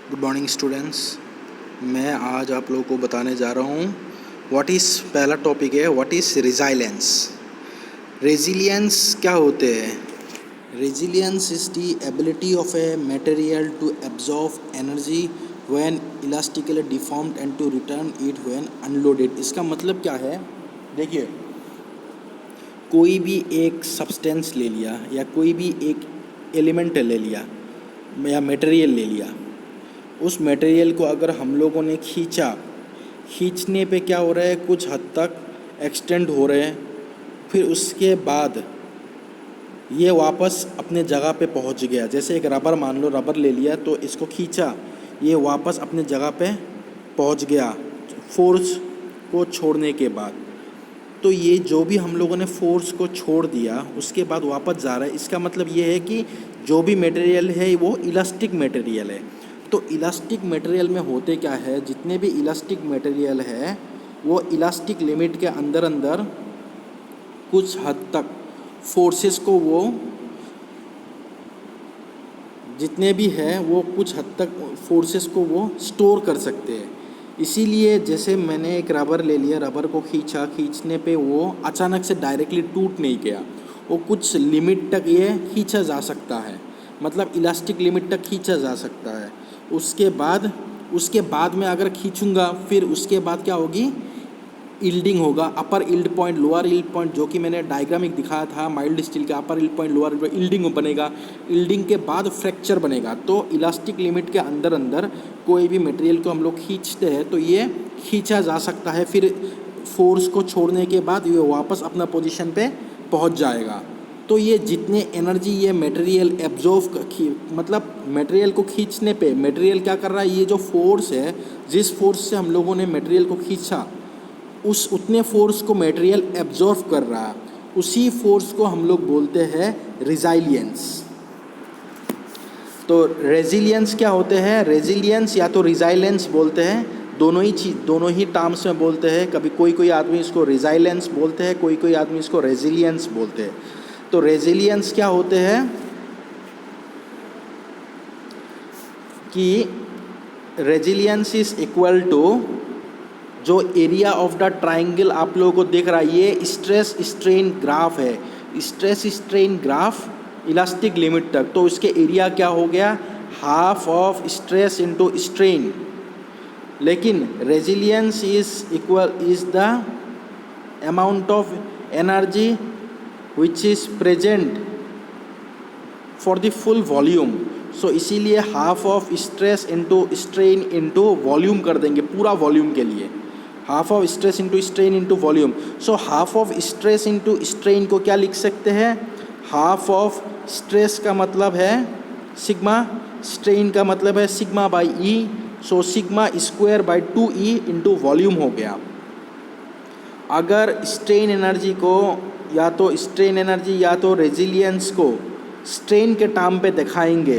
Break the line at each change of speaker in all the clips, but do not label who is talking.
Good morning students. मैं आज आप लोगों को बताने जा रहा हूँ पहला टॉपिक है व्हाट इज़ रेजिलियंस। रेजिलियंस क्या होते हैं? Resilience is the ability of a material to absorb energy when elastically deformed and to return it when unloaded. इसका मतलब क्या है? देखिए, कोई भी एक सब्सटेंस ले लिया या कोई भी एक एलिमेंट ले लिया या मटेरियल ले लिया, उस मटेरियल को अगर हम लोगों ने खींचने पे क्या हो रहा है, कुछ हद तक एक्सटेंड हो रहे हैं, फिर उसके बाद ये वापस अपने जगह पे पहुंच गया। जैसे एक रबर, मान लो रबर ले लिया तो इसको खींचा, ये वापस अपने जगह पे पहुंच गया फोर्स को छोड़ने के बाद। तो ये जो भी हम लोगों ने फोर्स को छोड़ दिया उसके बाद वापस जा रहा है, इसका मतलब ये है कि जो भी मटेरियल है वो इलास्टिक मटेरियल है। तो इलास्टिक मटेरियल में होते क्या है, जितने भी इलास्टिक मटेरियल है वो इलास्टिक लिमिट के अंदर कुछ हद तक फोर्सेस को, वो जितने भी है वो कुछ हद तक फोर्सेस को वो स्टोर कर सकते हैं। इसीलिए जैसे मैंने एक रबर ले लिया, रबर को खींचने पे वो अचानक से डायरेक्टली टूट नहीं गया, वो कुछ लिमिट तक ये खींचा जा सकता है, मतलब इलास्टिक लिमिट तक खींचा जा सकता है। उसके बाद में अगर खींचूंगा फिर उसके बाद क्या होगी, यील्डिंग होगा, upper yield point, lower yield point, जो कि मैंने डायग्राम एक दिखाया था माइल्ड स्टील का, अपर यील्ड पॉइंट, लोअर यील्डिंग बनेगा, यील्डिंग के बाद फ्रैक्चर बनेगा। तो इलास्टिक लिमिट के अंदर कोई भी मटेरियल को हम लोग खींचते हैं तो ये खींचा जा सकता है, फिर फोर्स को छोड़ने के बाद ये वापस अपना पोजीशन पे पहुंच जाएगा। तो ये जितने एनर्जी ये मटेरियल मतलब मटेरियल को खींचने पे मटेरियल क्या कर रहा है, ये जो फोर्स है, जिस फोर्स से हम लोगों ने मटेरियल को खींचा उतने फोर्स को मटेरियल एब्जॉर्व कर रहा है, उसी फोर्स को हम लोग बोलते हैं रेजिलियंस। तो रेजिलियंस क्या होते हैं? रेजिलियंस या तो रेजिलियंस बोलते हैं, दोनों ही टर्म्स में बोलते हैं। कभी कोई आदमी इसको रेजिलियंस बोलते हैं, कोई आदमी इसको रेजिलियंस बोलते हैं। तो रेजिलियंस क्या होते हैं कि रेजिलियंस इज इक्वल टू, जो एरिया ऑफ द ट्राइंगल आप लोगों को दिख रहा है, ये स्ट्रेस स्ट्रेन ग्राफ है। Stress strain graph elastic limit तक, तो इसके एरिया क्या हो गया, half of stress into strain. लेकिन resilience is the amount of energy which is present for the full volume. So इसीलिए half of stress into strain into volume कर देंगे पूरा वॉल्यूम के लिए, half of stress into strain into volume. So half of stress into strain को क्या लिख सकते हैं, हाफ ऑफ स्ट्रेस का मतलब है सिग्मा, स्ट्रेन का मतलब है sigma by E. So sigma square by 2e into volume हो गया। अगर स्ट्रेन एनर्जी को या तो रेजिलियंस को स्ट्रेन के टर्म पे दिखाएंगे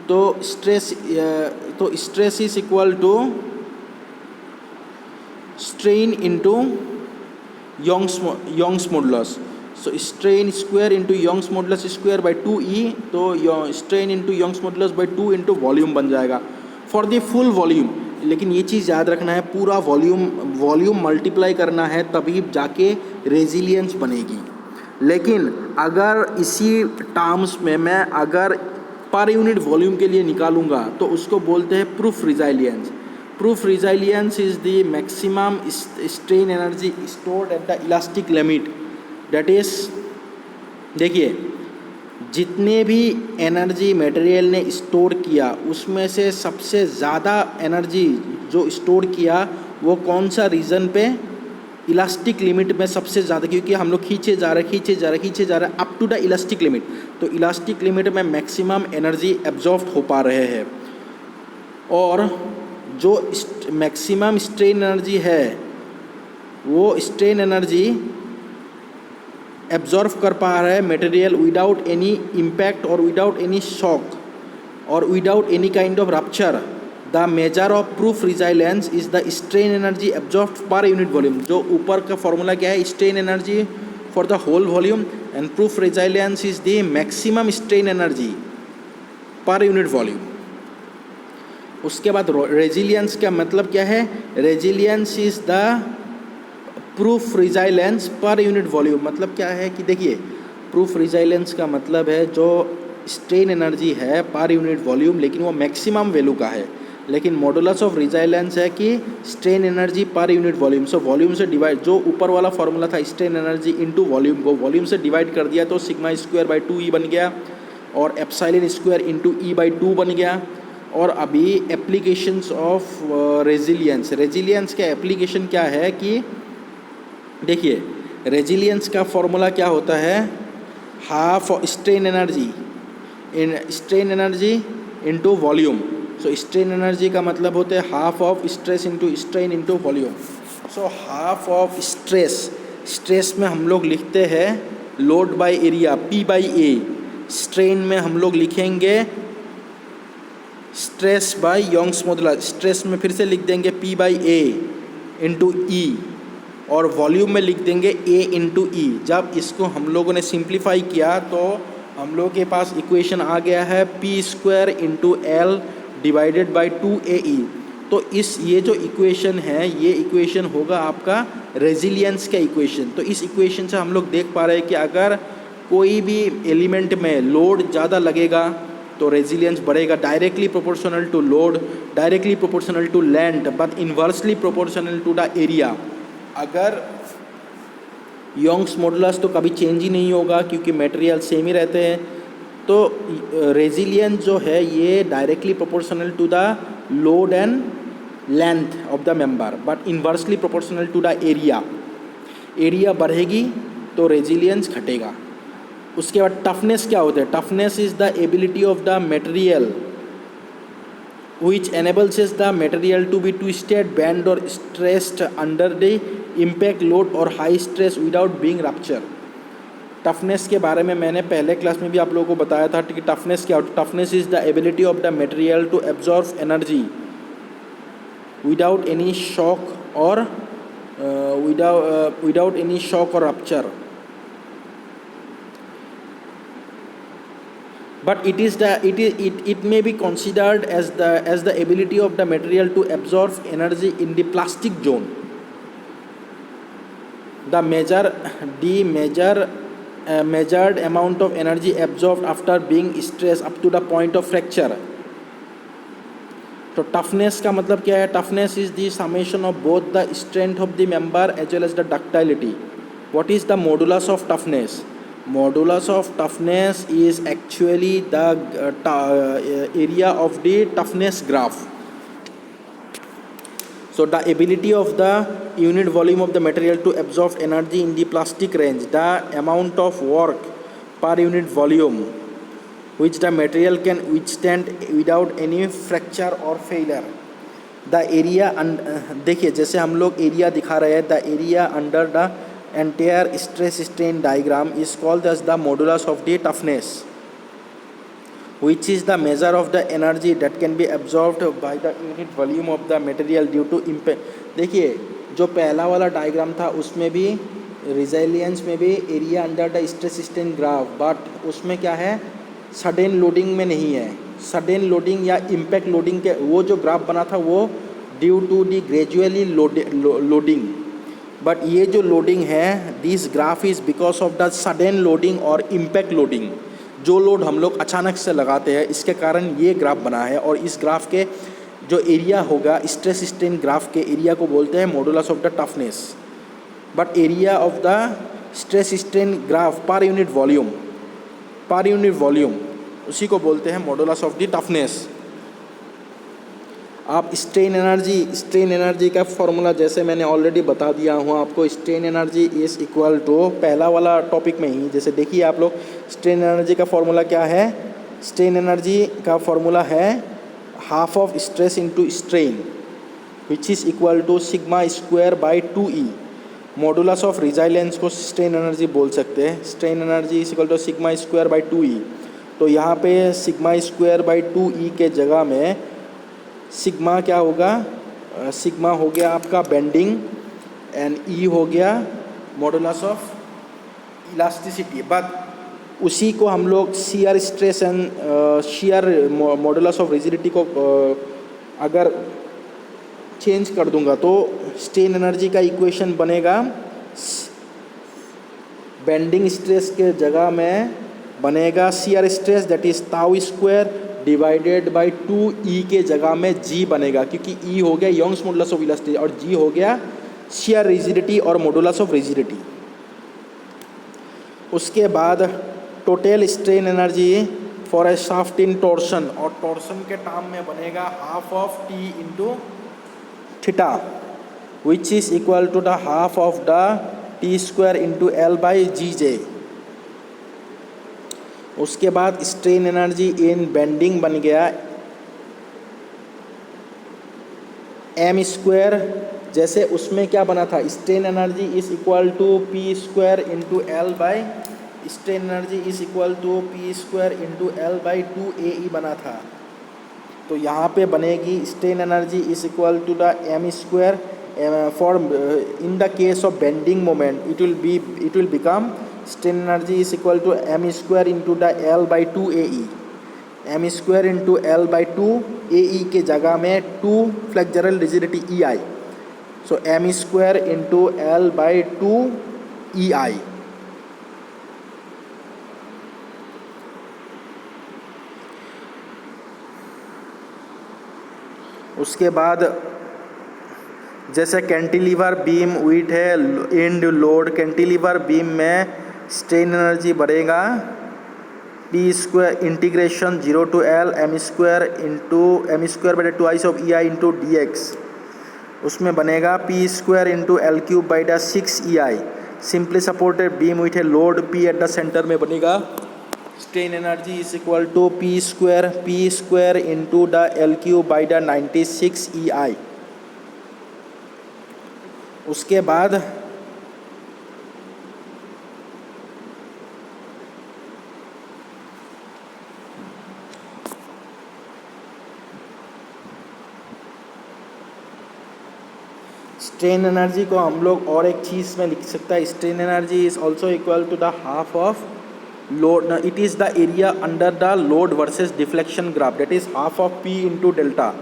तो stress is equal to strain into Young's modulus. So strain square into Young's modulus square by 2e, तो strain into Young's modulus by 2 into volume बन जाएगा फॉर द फुल वॉल्यूम। लेकिन ये चीज़ याद रखना है, पूरा वॉल्यूम मल्टीप्लाई करना है तभी जाके रेजिलियंस बनेगी। लेकिन अगर इसी टर्म्स में मैं अगर पर यूनिट वॉल्यूम के लिए निकालूंगा तो उसको बोलते हैं proof resilience. Proof resilience is the maximum strain energy stored at the elastic limit. That is, देखिए, जितने भी एनर्जी मटेरियल ने स्टोर किया उसमें से सबसे ज़्यादा एनर्जी जो स्टोर किया वो कौन सा रीजन पे, इलास्टिक लिमिट में सबसे ज़्यादा, क्योंकि हम लोग खींचे जा रहे up to the elastic limit. तो इलास्टिक लिमिट में मैक्सिमम एनर्जी एब्जॉर्ब हो पा रहे हैं, और जो मैक्सिमम स्ट्रेन एनर्जी है वो स्ट्रेन एनर्जी एब्जॉर्व कर पा रहा है मटेरियल विदाउट एनी इम्पैक्ट और विदाउट एनी शॉक और without any kind of rupture. The measure of proof resilience is the strain energy absorb per unit volume. जो ऊपर का फॉर्मूला क्या है, strain energy for the whole volume, and proof resilience is the maximum strain energy per unit volume. उसके बाद resilience का मतलब क्या है? Resilience is the proof resilience per unit volume. मतलब क्या है कि देखिए, प्रूफ रिजाइलेंस का मतलब है जो स्ट्रेन एनर्जी है पर यूनिट वॉल्यूम, लेकिन वो मैक्सिमम वैल्यू का है। लेकिन मॉडुलस ऑफ रिजाइलेंस है कि strain energy per unit volume. So volume से डिवाइड, जो ऊपर वाला फॉर्मूला था स्ट्रेन एनर्जी इनटू वॉल्यूम को वॉल्यूम से डिवाइड कर दिया तो सिग्मा स्क्वायर बाई 2E बन गया, और epsilon square into E by 2 बन गया। और अभी एप्लीकेशंस ऑफ रेजिलियंस, रेजिलियंस का एप्लीकेशन क्या है कि देखिए, रेजिलियंस का फॉर्मूला क्या होता है? Half strain energy into volume. So strain energy का मतलब होता है half of stress into strain into volume. So half of stress में हम लोग लिखते हैं load by area P by A. Strain में हम लोग लिखेंगे stress by Young's modulus. Stress में फिर से लिख देंगे P by A into E, और वॉल्यूम में लिख देंगे A इंटू ई। जब इसको हम लोगों ने सिंप्लीफाई किया तो हम लोग के पास इक्वेशन आ गया है P square into L divided by 2AE। तो ये जो इक्वेशन है, ये इक्वेशन होगा आपका रेजिलियंस का इक्वेशन। तो इस इक्वेशन से हम लोग देख पा रहे हैं कि अगर कोई भी एलिमेंट में लोड ज़्यादा लगेगा तो रेजिलियंस बढ़ेगा, directly proportional to load, directly proportional to length, but inversely proportional to the area. अगर योंग्स मॉडुलस तो कभी चेंज ही नहीं होगा क्योंकि मटेरियल सेम ही रहते हैं, तो रेजिलियंस जो है ये directly proportional to the load and length of the member, but inversely proportional to the area. Area बढ़ेगी तो रेजिलियंस घटेगा। उसके बाद टफनेस क्या होता है? Toughness is the ability of the material which enables the material to be twisted, bent or stressed under the impact load or high stress without being rupture। Toughness के बारे में मैंने पहले क्लास में भी आप लोगों को बताया था कि टफनेस क्या होता है। Toughness is the ability of the material to absorb energy without any shock और विदाउट एनी शॉक और rupture, but it may be considered as the ability of the material to absorb energy in the plastic zone. The measured amount of energy absorbed after being stressed up to the point of fracture. तो toughness का मतलब क्या है? Toughness is the summation of both the strength of the member as well as the ductility. What is the modulus of toughness? Modulus of toughness is actually the area of the toughness graph. So the ability of the unit volume of the material to absorb energy in the plastic range, the amount of work per unit volume which the material can withstand without any fracture or failure. The area देखिए, जैसे हम लोग area दिखा रहे हैं, the area under the entire stress strain diagram is called as the modulus of the toughness, which is the measure of the energy that can be absorbed by the unit volume of the material due to impact। देखिए, जो पहला वाला diagram था उसमें भी resilience में भी area under the stress strain graph, but उसमें क्या है? सडन लोडिंग में नहीं है। सडन लोडिंग या इम्पैक्ट लोडिंग के वो जो ग्राफ बना था वो due to the gradually loading, but ये जो लोडिंग है, this graph is because of the sudden loading और इम्पैक्ट लोडिंग। जो लोड हम लोग अचानक से लगाते हैं इसके कारण ये ग्राफ बना है, और इस ग्राफ के जो एरिया होगा स्ट्रेस स्ट्रेन ग्राफ के एरिया को बोलते हैं modulus of the toughness. But area of the stress strain graph per unit volume उसी को बोलते हैं मॉडुलस ऑफ द टफनेस। आप स्ट्रेन एनर्जी का फॉर्मूला जैसे मैंने ऑलरेडी बता दिया हूँ आपको, strain energy is equal to पहला वाला टॉपिक में ही, जैसे देखिए आप लोग स्ट्रेन एनर्जी का फॉर्मूला क्या है? स्ट्रेन एनर्जी का फॉर्मूला है half of stress into strain which is equal to sigma square by 2E। Modulus of resilience को स्ट्रेन एनर्जी बोल सकते हैं। Strain energy is equal to sigma square by 2E। तो यहाँ पे सिग्मा स्क्वायर बाई 2E के जगह में सिग्मा क्या होगा? सिग्मा हो गया आपका बेंडिंग एंड ई हो गया मॉडुलस ऑफ इलास्टिसिटी। बट उसी को हम लोग shear stress and shear modulus of rigidity को अगर चेंज कर दूंगा तो स्ट्रेन एनर्जी का इक्वेशन बनेगा, बेंडिंग स्ट्रेस के जगह में बनेगा shear stress, that is tau square divided by 2E के जगह में G बनेगा, क्योंकि E हो गया यंग्स मॉडुलस ऑफ इलास्टिसिटी और G हो गया शियर रिजिडिटी और मॉडुलस ऑफ रिजिडिटी। उसके बाद total strain energy for a shaft in torsion, और टॉर्सन के टर्म में बनेगा half of T into theta which is equal to the half of the T square into L by GJ। उसके बाद strain energy in bending बन गया m square, जैसे उसमें क्या बना था, strain energy is equal to P square into L by, strain energy is equal to P square into L by 2AE बना था। तो यहाँ पे बनेगी strain energy is equal to the m square for in the case of bending moment it will become strain energy is equal to m square into the L by 2AE, m square into L by 2AE के जगह में 2 flexural rigidity EI, so m square into L by 2EI। उसके बाद जैसे cantilever beam with है end load, cantilever beam में strain energy बढ़ेगा P square integration 0 to L m square into m square by 2 of EI into DX, उसमें बनेगा P square into L cube by the 6 EI। Simply supported beam with a load P at the centre में बनेगा strain energy is equal to P square into the L cube by the 96 EI। उसके बाद strain energy को हम लोग और एक चीज़ में लिख सकता है, strain energy is also equal to the half of load, it is the area under the load versus deflection graph, that is half of P into delta.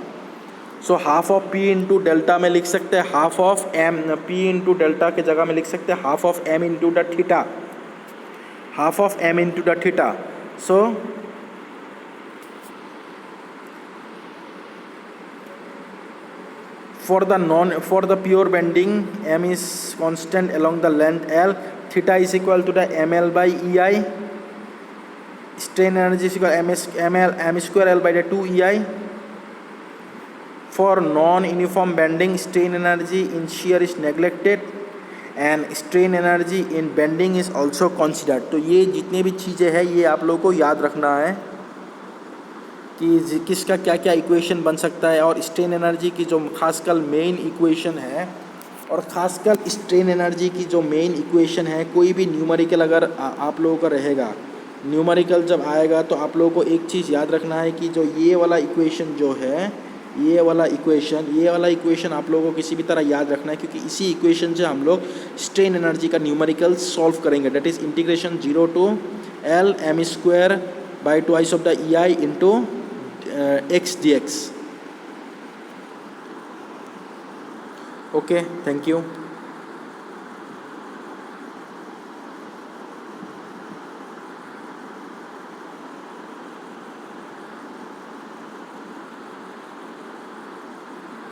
So half of P into delta में लिख सकते हैं half of M, P into delta के जगह में लिख सकते हैं half of M into the theta, half of M into the theta. So for the pure bending m is constant along the length L, theta is equal to the ml by EI, strain energy is equal to m square L by the 2 EI। for non uniform bending strain energy in shear is neglected and strain energy in bending is also considered। तो ये जितने भी चीज़ें हैं ये आप लोगों को याद रखना है कि किसका क्या क्या इक्वेशन बन सकता है, और स्ट्रेन एनर्जी की जो खासकर मेन इक्वेशन है, और ख़ासकर स्ट्रेन एनर्जी की जो मेन इक्वेशन है, कोई भी न्यूमेरिकल अगर आप लोगों का रहेगा, न्यूमेरिकल जब आएगा तो आप लोगों को एक चीज़ याद रखना है कि जो ये वाला इक्वेशन जो है, ये वाला इक्वेशन आप लोगों को किसी भी तरह याद रखना है, क्योंकि इसी इक्वेशन से हम लोग स्ट्रेन एनर्जी का न्यूमेरिकल सॉल्व करेंगे, that is integration 0 to L m square by 2 of the EI into x dx। Okay, thank you.